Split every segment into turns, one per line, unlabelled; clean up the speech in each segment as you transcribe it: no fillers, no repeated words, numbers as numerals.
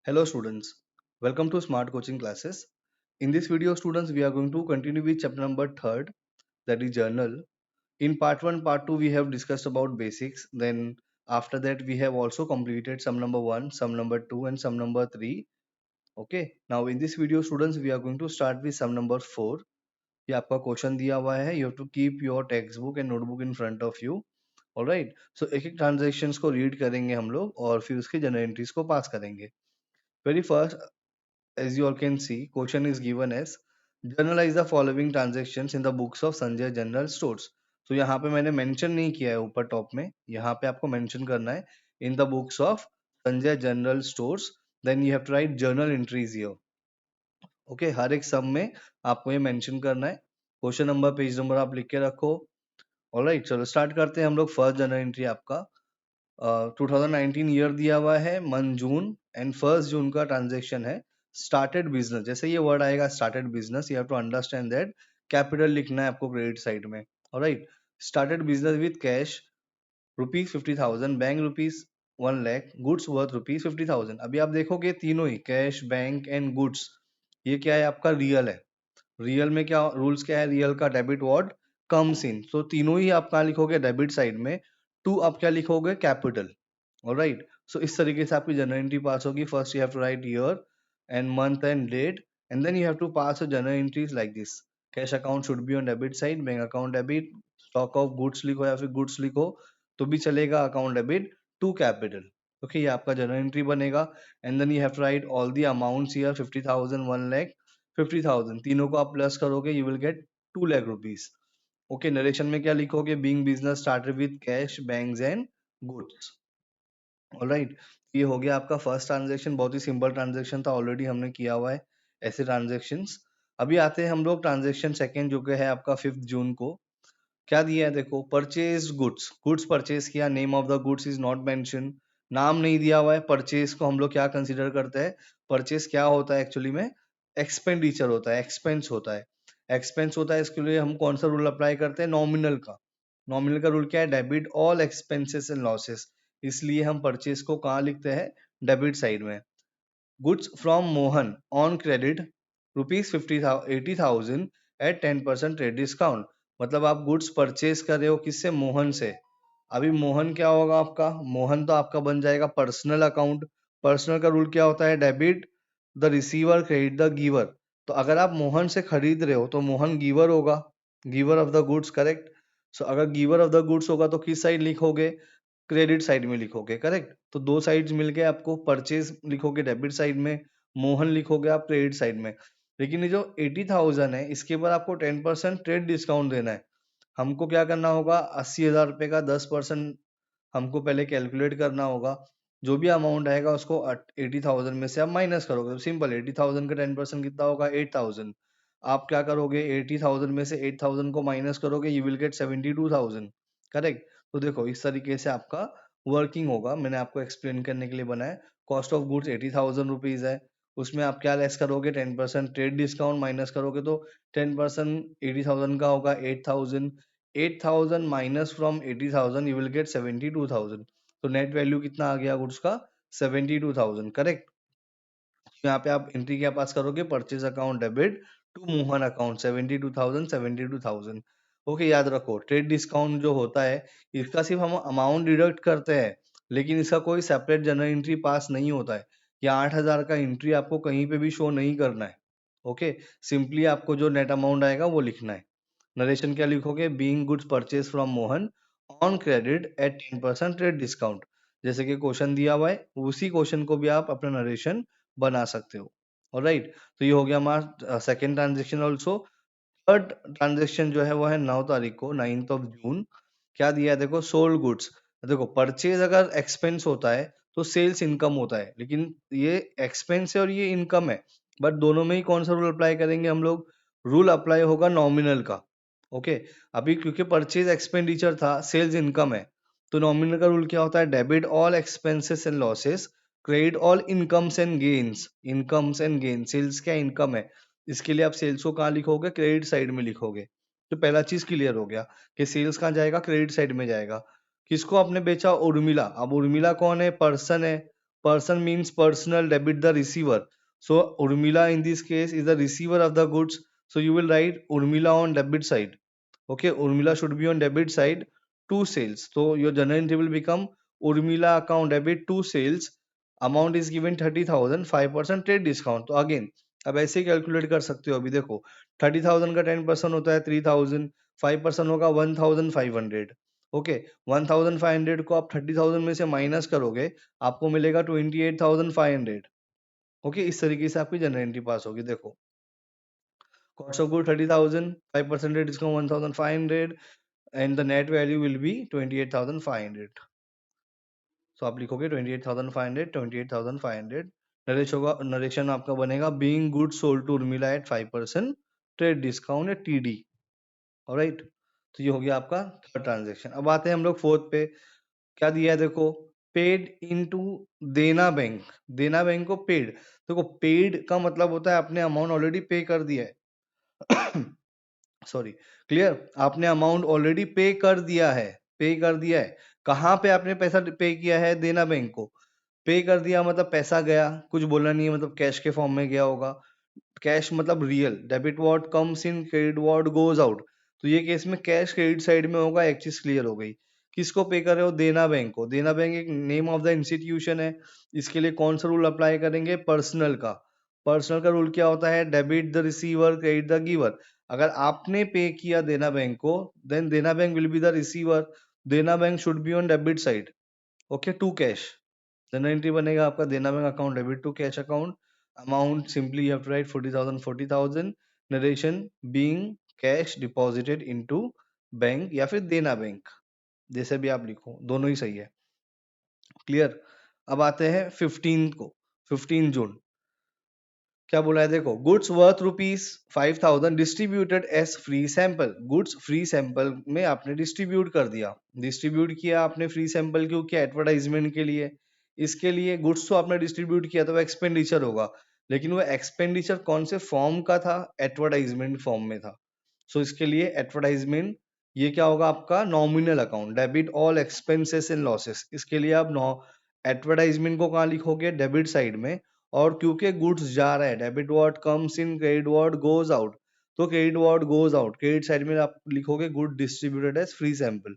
Hello students, welcome to Smart Coaching Classes. In this video students, we are going to continue with chapter number 3rd, that is journal. In part 1, part 2 we have discussed about basics. Then after that we have also completed sum number 1, sum number 2 and sum number 3. Okay, now in this video students, we are going to start with sum number 4. ये आपका question दिया हुआ है. You have to keep your textbook and notebook in front of you. Alright, so एक एक transactions को read करेंगे हम लोग और फिर उसके जनरल एंट्रीज को पास करेंगे. Very first, as you all can see, question is given as journalize the following transactions in the books of Sanjay General Stores. तो यहाँ पे मैंने मेंशन नहीं किया है ऊपर टॉप में, यहाँ पे आपको मेंशन करना है in the books of Sanjay General Stores. Then you have to write journal entries here. Okay, हर एक सम में आपको ये मेंशन करना है. क्वेश्चन नंबर, पेज नंबर आप लिख के रखो. ऑलराइट, चलो स्टार्ट करते हैं हम लोग. फर्स्ट जर्नल एंट्री आपका 2019 ईयर दिया हुआ है, मंथ जून, एंड 1 जून का ट्रांजेक्शन है. स्टार्टेड बिजनेस, जैसे ये वर्ड आएगा started business, you have to understand that capital लिखना है आपको क्रेडिट साइड में. Alright, started business with cash ₹50,000, bank ₹1 lakh, goods worth ₹50,000. अभी आप देखोगे तीनों ही कैश, बैंक एंड गुड्स, ये क्या है आपका रियल है. रियल में क्या रूल्स क्या है, रियल का डेबिट वर्ड कम्स इन, तो तीनों ही आप कहाँ लिखोगे डेबिट साइड में. टू आप क्या लिखोगे कैपिटल. ऑलराइट, सो इस तरीके से आपकी जनरल एंट्री पास होगी. First you have to write year and month and date, and then you have to pass general entries like this. Cash account should be on debit side, bank account debit, stock of goods लिखो या फिर goods लिखो तो भी चलेगा, account debit to capital. Okay, ये आपका general entry बनेगा. And then you have to write all the amounts here, 50,000, 1 lakh, 50,000, तीनों को आप प्लस करोगे you will gate 2 lakh rupees. Okay, narration में क्या लिखोगे, being business started with cash, banks and goods. Alright, ये हो गया आपका फर्स्ट ट्रांजेक्शन. बहुत ही सिंपल ट्रांजेक्शन था, ऑलरेडी हमने किया हुआ है ऐसे ट्रांजेक्शंस. अभी आते हैं हम लोग ट्रांजेक्शन सेकंड, जो कि है आपका 5 जून को. क्या दिया है देखो, परचेज गुड्स, गुड्स परचेज किया, name of the goods is not mention, नाम नहीं दिया हुआ है. परचेज को हम लोग क्या कंसीडर करते हैं, परचेज क्या होता है एक्चुअली में, एक्सपेंडिचर होता है, एक्सपेंस होता है. एक्सपेंस होता है, इसके लिए हम कौन सा रूल अप्लाई करते हैं, नॉमिनल का. नॉमिनल का रूल क्या है, debit all expenses and losses, इसलिए हम परचेज को कहाँ लिखते हैं, डेबिट साइड में. Goods from Mohan on credit ₹80,000 at 10% trade discount. मतलब आप गुड्स परचेज कर रहे हो किससे, मोहन से. अभी मोहन क्या होगा आपका, मोहन तो आपका बन जाएगा पर्सनल अकाउंट. पर्सनल का रूल क्या होता है, debit the receiver credit the giver. तो अगर आप मोहन से खरीद रहे हो तो मोहन गिवर होगा, giver of the goods, correct. So अगर गिवर ऑफ द गुड्स होगा तो किस साइड लिखोगे, क्रेडिट साइड में लिखोगे, करेक्ट. तो दो साइड्स मिल गए आपको, परचेज लिखोगे डेबिट साइड में, मोहन लिखोगे आप क्रेडिट साइड में. लेकिन ये जो 80,000 है, इसके ऊपर आपको 10% ट्रेड डिस्काउंट देना है. हमको क्या करना होगा, 80,000 रुपए का 10% हमको पहले कैलकुलेट करना होगा. जो भी अमाउंट आएगा उसको 80,000 में से आप माइनस करोगे. तो सिंपल, 80,000 का 10% कितना होगा, 8,000. आप क्या करोगे, 80,000 में से 8,000 को माइनस करोगे, यू विल गेट 72,000, करेक्ट. तो देखो इस तरीके से आपका वर्किंग होगा, मैंने आपको एक्सप्लेन करने के लिए बनाया. कॉस्ट ऑफ गुड्स 80,000 रुपीज है, उसमें आप क्या लेस करोगे, 10% ट्रेड डिस्काउंट माइनस करोगे तो 10% 80,000 का होगा 8,000. 8,000 minus from 80,000 you will gate 72,000. तो नेट वैल्यू कितना आ गया गुड्स का, 72,000, करेक्ट. यहाँ पे आप एंट्री क्या पास करोगे, purchase account debit to Mohan account 72,000, 72,000. Okay, याद रखो ट्रेड डिस्काउंट जो होता है इसका सिर्फ हम अमाउंट डिडक्ट करते हैं, लेकिन इसका कोई सेपरेट जनरल एंट्री पास नहीं होता है. या 8,000 का एंट्री आपको कहीं पे भी शो नहीं करना है. ओके, सिंपली आपको जो नेट अमाउंट आएगा वो लिखना है. नरेशन क्या लिखोगे, being goods purchase from Mohan on credit at 10% trade discount. जैसे कि क्वेश्चन दिया हुआ है उसी क्वेश्चन को भी आप अपना नरेशन बना सकते हो. ऑलराइट, तो ये हो गया हमारा second transaction. Also third transaction जो है वो है 9 तारीख को, 9th ऑफ जून. क्या दिया है देखो, सोल्ड गुड्स. देखो परचेज अगर एक्सपेंस होता है तो सेल्स इनकम होता है, लेकिन ये एक्सपेंस है और ये इनकम है. बट दोनों में ही कौन सा रूल अप्लाई करेंगे हम लोग, रूल अप्लाई होगा नॉमिनल का. ओके, अभी क्योंकि परचेज एक्सपेंडिचर था, सेल्स इनकम है, तो नॉमिनल का रूल क्या होता है, debit all expenses and losses, credit all incomes and gains. Incomes and gain, sales क्या इनकम है, इसके लिए आप सेल्स को कहाँ लिखोगे, क्रेडिट साइड में लिखोगे. तो पहला चीज क्लियर हो गया कि सेल्स कहाँ जाएगा, क्रेडिट साइड में जाएगा. किसको आपने बेचा, उर्मिला. अब उर्मिला कौन है, पर्सन है. person means personal, debit the receiver. So Urmila in this case is the receiver of the goods, so you will write Urmila on debit side. Okay, Urmila should be on debit side to sales, so your journal entry will become Urmila account debit to sales, amount is given 30,000, 5% trade discount. तो again अब ऐसे calculate कर सकते हो, अभी देखो 30,000 का 10% होता है 3,000, 5% होगा 1,500. ओके, 1,500 को आप 30,000 में से माइनस करोगे, आपको मिलेगा 28,500. ओके, इस तरीके से आपकी जनरल एंट्री पास होगी. देखो, cost of good 30,000, 5% discount 1,500 and the net value will be 28,500. So आप लिखोगे 28,500, 28,500. नरेशन आपका बनेगा being goods sold to Urmila at 5% trade discount या TD. ऑलराइट, तो ये हो गया आपका थर्ड ट्रांजेक्शन. अब आते हैं हम लोग फोर्थ पे. क्या दिया है देखो, पेड इनटू देना बैंक. देना बैंक को पेड, देखो पेड का मतलब होता है आपने अमाउंट ऑलरेडी पे कर दिया है. सॉरी, क्लियर, आपने अमाउंट ऑलरेडी पे कर दिया है. पे कर दिया है, कहाँ पे आपने पैसा पे किया है, देना बैंक को. पे कर दिया मतलब पैसा गया, कुछ बोलना नहीं है, मतलब कैश के फॉर्म में गया होगा. कैश मतलब real, debit what comes in, credit what goes out. तो ये केस में कैश क्रेडिट साइड में होगा, एक चीज क्लियर हो गई. किसको पे कर रहे हो, देना बैंक को. देना बैंक एक नेम ऑफ द इंस्टीट्यूशन है. इसके लिए कौन सा रूल अप्लाई करेंगे, पर्सनल का. पर्सनल का रूल क्या होता है, debit the receiver, credit the giver. अगर आपने पे किया देना बैंक को, then Dena bank will be the receiver. Dena bank should be on debit side. Okay, to cash. General entry बनेगा आपका Dena bank account debit to cash account. Amount simply you have to write 40,000, 40,000. Narration being cash deposited into bank या फिर देना bank, जैसे भी आप लिखो, दोनों ही सही है. क्लियर. अब आते हैं 15 को, 15 जून. क्या बोला है देखो, goods worth ₹5,000 distributed as free sample. Goods free sample में आपने डिस्ट्रीब्यूट कर दिया. डिस्ट्रीब्यूट किया आपने फ्री सैंपल क्यों किया, एडवर्टाइजमेंट के लिए. इसके लिए गुड्स तो आपने डिस्ट्रीब्यूट किया तो वो एक्सपेंडिचर होगा, लेकिन वो एक्सपेंडिचर कौन से फॉर्म का था, एडवर्टाइजमेंट फॉर्म में था. सो इसके लिए एडवर्टाइजमेंट, ये क्या होगा आपका nominal account, debit all expenses and losses. इसके लिए आप एडवर्टाइजमेंट को कहाँ लिखोगे, डेबिट साइड में. और क्योंकि गुड्स जा रहा है, debit what comes in, credit what goes out. तो credit what goes out, credit side में आप लिखोगे good distributed as free sample.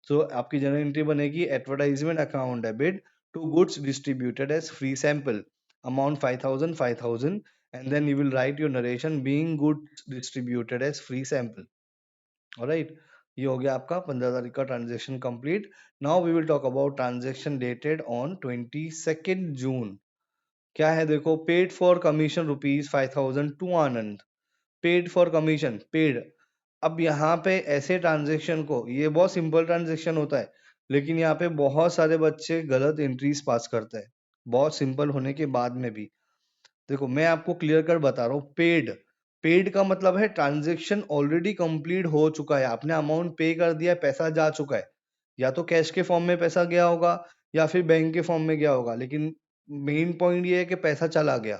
So आपकी जनरल एंट्री बनेगी advertisement account debit to goods distributed as free sample, amount 5,000, 5,000. And then you will write your narration being goods distributed as free sample. Alright, ये हो गया आपका 15 तारीख का transaction complete. Now we will talk about transaction dated on 22 June. क्या है देखो, paid for commission ₹5,000 to Anand. Paid for commission, paid. अब यहाँ पे ऐसे ट्रांजेक्शन को, ये बहुत सिंपल ट्रांजेक्शन होता है, लेकिन यहाँ पे बहुत सारे बच्चे गलत एंट्रीज पास करते हैं, बहुत सिंपल होने के बाद में भी. देखो मैं आपको क्लियर कर बता रहा हूँ, पेड, पेड का मतलब है ट्रांजेक्शन ऑलरेडी कंप्लीट हो चुका है, आपने अमाउंट पे कर दिया, पैसा जा चुका है. या तो कैश के फॉर्म में पैसा गया होगा या फिर बैंक के फॉर्म में गया होगा, लेकिन मेन पॉइंट ये है कि पैसा चला गया.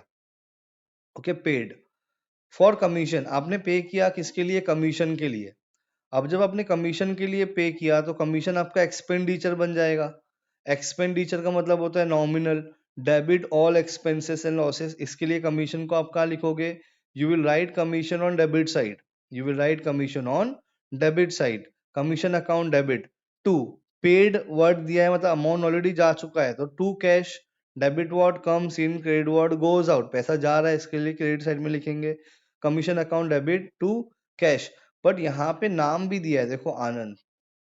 Okay, paid. फॉर कमीशन, आपने पे किया किसके लिए, कमीशन के लिए. अब जब आपने कमीशन के लिए पे किया तो कमीशन आपका एक्सपेंडिचर बन जाएगा. एक्सपेंडिचर का मतलब होता है nominal, debit all expenses and losses. इसके लिए कमीशन को आप कहाँ लिखोगे, you will write commission on debit side. You will write commission on debit side. Commission account debit to, paid word दिया है मतलब अमाउंट ऑलरेडी जा चुका है, तो to cash. Debit word comes in, credit word goes out, पैसा जा रहा है, इसके लिए क्रेडिट साइड में लिखेंगे commission account debit to cash. But यहाँ पे नाम भी दिया है देखो, आनंद.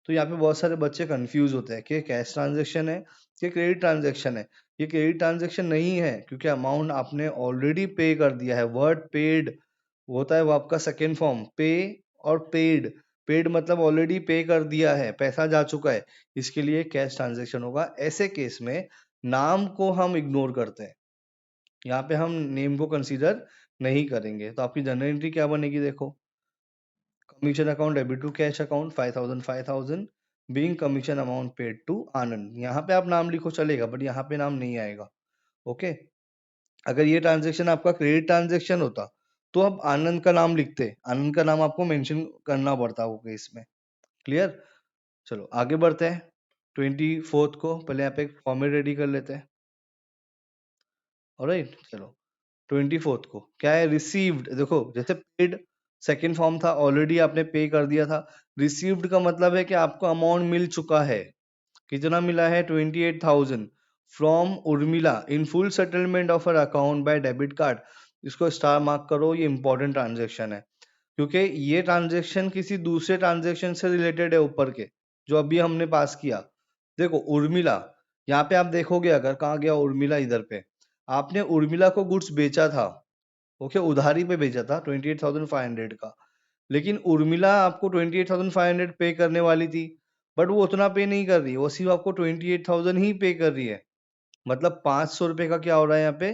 तो यहाँ पे बहुत सारे बच्चे कंफ्यूज होते हैं कि कैश ट्रांजेक्शन है कि क्रेडिट ट्रांजेक्शन है. ये क्रेडिट ट्रांजेक्शन नहीं है, क्योंकि अमाउंट आपने ऑलरेडी पे कर दिया है. वर्ड पेड होता है वो आपका सेकेंड फॉर्म, पे और पेड. पेड मतलब ऑलरेडी पे कर दिया है, पैसा जा चुका है, इसके लिए कैश ट्रांजेक्शन होगा. ऐसे केस में नाम को हम इग्नोर करते हैं, यहाँ पे हम नेम को कंसीडर नहीं करेंगे. तो आपकी जनरल एंट्री क्या बनेगी देखो, commission account debit to cash account 5,000, 5,000 being commission amount paid to Anand. यहाँ पे आप नाम लिखो चलेगा, बट यहाँ पे नाम नहीं आएगा. ओके, अगर ये ट्रांजेक्शन आपका क्रेडिट ट्रांजेक्शन होता तो आप आनंद का नाम लिखते, आनंद का नाम आपको मेंशन करना पड़ता वो केस में. क्लियर. चलो आगे बढ़ते हैं. 24 को पहले यहाँ पे एक फॉर्मेट रेडी कर लेते हैं. ऑलराइट, चलो 24th को क्या है, रिसीव्ड। देखो जैसे पेड सेकंड फॉर्म था, ऑलरेडी आपने पे कर दिया था। रिसीव्ड का मतलब है कि आपको अमाउंट मिल चुका है। कितना मिला है, 28,000 from Urmila in full settlement of her account by debit card. इसको स्टार मार्क करो, ये इंपॉर्टेंट ट्रांजेक्शन है, क्योंकि ये ट्रांजेक्शन किसी दूसरे ट्रांजेक्शन से रिलेटेड है ऊपर के, जो अभी हमने पास किया। देखो उर्मिला, यहाँ पे आप देखोगे, अगर कहाँ गया उर्मिला, इधर पे आपने उर्मिला को गुड्स बेचा था, ओके, उधारी पे बेचा था 28,500 का। लेकिन उर्मिला आपको 28,500 पे करने वाली थी, बट वो उतना पे नहीं कर रही है, वो सिर्फ आपको 28,000 ही पे कर रही है। मतलब 500 रुपए का क्या हो रहा है यहाँ पे,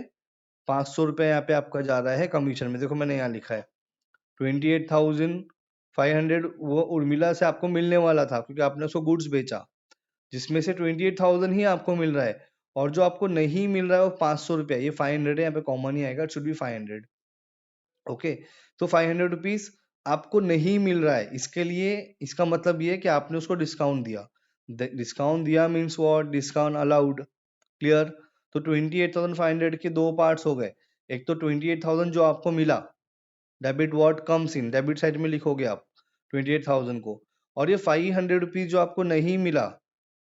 500 रुपए यहाँ पे आपका जा रहा है कमीशन में। देखो मैंने यहाँ लिखा है 28,500 वो उर्मिला से आपको मिलने वाला था, क्योंकि आपने उसको गुड्स बेचा, जिसमें से 28,000 ही आपको मिल रहा है। और जो आपको नहीं मिल रहा है वो 500 रुपया, ये 500 है, यहाँ पे कॉमन ही आएगा, इट शुड बी 500। ओके, तो 500 रुपीज आपको नहीं मिल रहा है, इसके लिए इसका मतलब ये है कि आपने उसको डिस्काउंट दिया। डिस्काउंट दिया means what, discount allowed. Clear. तो 28,500 के दो पार्ट्स हो गए। एक तो 28,000 जो आपको मिला, debit what comes in, debit side में लिखोगे आप 28,000 को। और ये 500 रुपीज जो आपको नहीं मिला,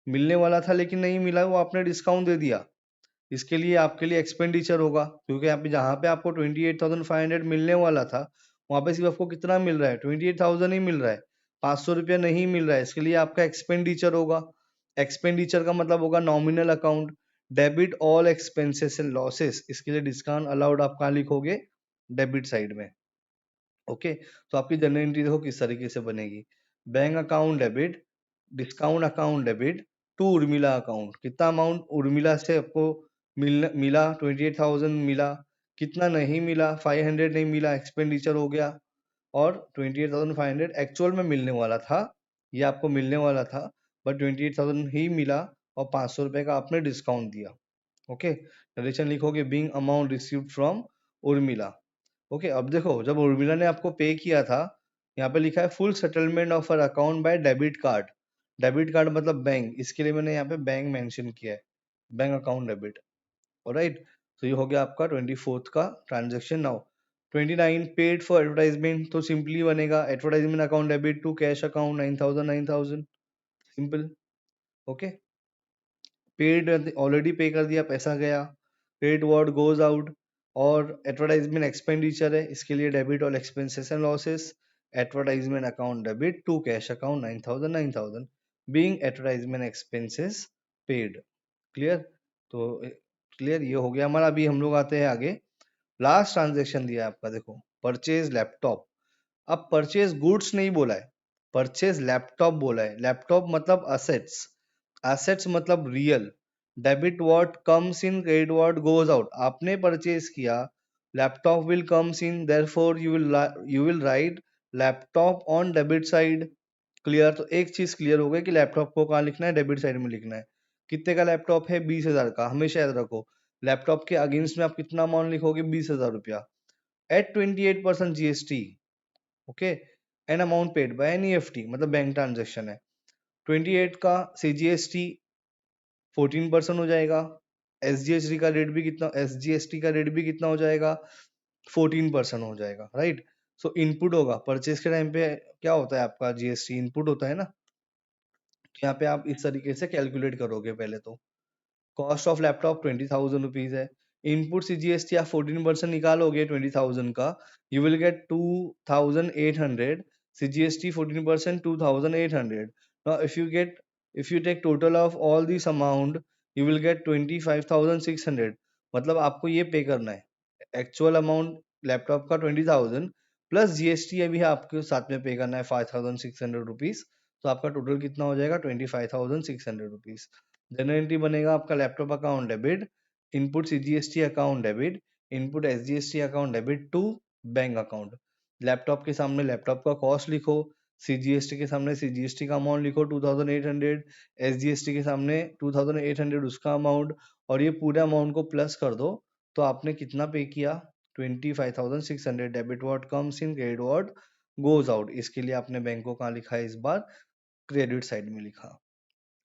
मिलने वाला था लेकिन नहीं मिला, वो आपने डिस्काउंट दे दिया। इसके लिए आपके लिए एक्सपेंडिचर होगा, क्योंकि यहाँ पे जहाँ पे आपको 28,500 मिलने वाला था, वहां पे सिर्फ आपको कितना मिल रहा है, 28,000 ही मिल रहा है, 500 रुपया नहीं मिल रहा है। इसके लिए आपका एक्सपेंडिचर होगा। एक्सपेंडिचर का मतलब होगा nominal account, debit all expenses and losses. इसके लिए डिस्काउंट अलाउड आप कहाँ लिखोगे, डेबिट साइड में। ओके, तो आपकी जनरल एंट्री देखो किस तरीके से बनेगी। Bank account debit, discount account debit to Urmila account. कितना अमाउंट उर्मिला से आपको मिला 28,000 मिला, कितना नहीं मिला, 500 नहीं मिला, एक्सपेंडिचर हो गया। और 28,500 एक्चुअल में मिलने वाला था, ये आपको मिलने वाला था, बट 28,000 ही मिला, और 500 रुपए का आपने डिस्काउंट दिया। ओके, नरेशन लिखोगे being amount received from Urmila. Okay, अब देखो जब उर्मिला ने आपको पे किया था, यहाँ पे लिखा है full settlement of her account by debit card. Debit card मतलब बैंक, इसके लिए मैंने यहाँ पे बैंक मेंशन किया है, बैंक अकाउंट डेबिट। ऑलराइट, तो ये हो गया आपका 24th का transaction. Now 29 paid for advertisement, तो सिंपली बनेगा advertisement account debit to cash account 9,000 simple. Okay, paid already pay कर दिया, पैसा गया। पेड वर्ड गोज आउट, और एडवर्टाइजमेंट एक्सपेंडिचर है, इसके लिए डेबिट और expenses and losses. Advertisement account debit to cash account 9,000 being advertisement expenses paid. Clear. तो क्लियर, ये हो गया हमारा। अभी हम लोग आते हैं आगे, लास्ट ट्रांजेक्शन दिया है आपका, देखो परचेज लैपटॉप। अब परचेज गुड्स नहीं बोला है, परचेज लैपटॉप बोला है। लैपटॉप मतलब असेट्स, एसेट्स मतलब real. Debit what comes in, credit what goes out. आपने परचेज किया, laptop will comes in, therefore you will right laptop on debit side. Clear. तो एक चीज क्लियर हो गई कि लैपटॉप को कहाँ लिखना है, डेबिट साइड में लिखना है। कितने का लैपटॉप है, 20,000 का। हमेशा याद रखो, लैपटॉप के अगेंस्ट में आप कितना अमाउंट लिखोगे, 20,000 रुपया at 28% GST. Okay, an amount paid by NEFT मतलब बैंक ट्रांजेक्शन है। 28 का सीजीएसटी 14% हो जाएगा। एसजीएसटी का रेट भी कितना, एसजीएसटी का रेट भी कितना हो जाएगा, 14% हो जाएगा। राइट। सो इनपुट होगा परचेज के टाइम पे, क्या होता है आपका, जीएसटी इनपुट होता है ना। तो यहाँ पे आप इस तरीके से कैलकुलेट करोगे पहले तो। कॉस्ट ऑफ लैपटॉप 20,000 रुपीज है। इनपुट सी जीएसटी आप 14% निकालोगे 20,000 का, you will get 2,800। C GST 14%, 2,800। Now if you take total of all this amount, you will get 25,600। मतलब आपको ये पे करना है, एक्चुअल अमाउंट लैपटॉप का 20,000 प्लस जीएसटी अभी आपको साथ में पे करना है 5,600 रुपीज। तो आपका टोटल कितना हो जाएगा, 25,600 रुपीज। जनरल एंट्री बनेगा आपका laptop account debit, input CGST account debit, input SGST account debit to bank account. Laptop के सामने लैपटॉप का कॉस्ट लिखो, सीजीएसटी के सामने सीजीएसटी का अमाउंट लिखो 2,800, एसजीएसटी के सामने 2,800 उसका अमाउंट, और ये पूरे अमाउंट को प्लस कर दो। तो आपने कितना पे किया, 25,600। Debit what comes in, credit what goes out. इसके लिए आपने बैंक को कहाँ लिखा है इस बार, क्रेडिट साइड में लिखा।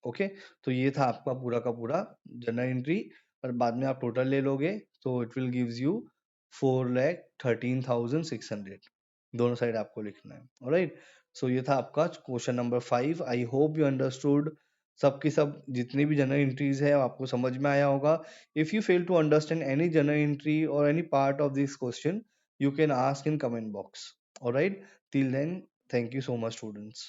ओके, तो ये था आपका पूरा का पूरा जनरल एंट्री, और बाद में आप टोटल ले लोगे So it will gives you 4,13,600. दोनों साइड आपको लिखना है. ऑलराइट, सो ये था आपका question number 5. I hope you understood. सब की सब जितनी भी जनरल एंट्रीज है आपको समझ में आया होगा. If you fail to understand any general entry और any part of this question, you can ask in comment box. All right, till then, thank you so much, students.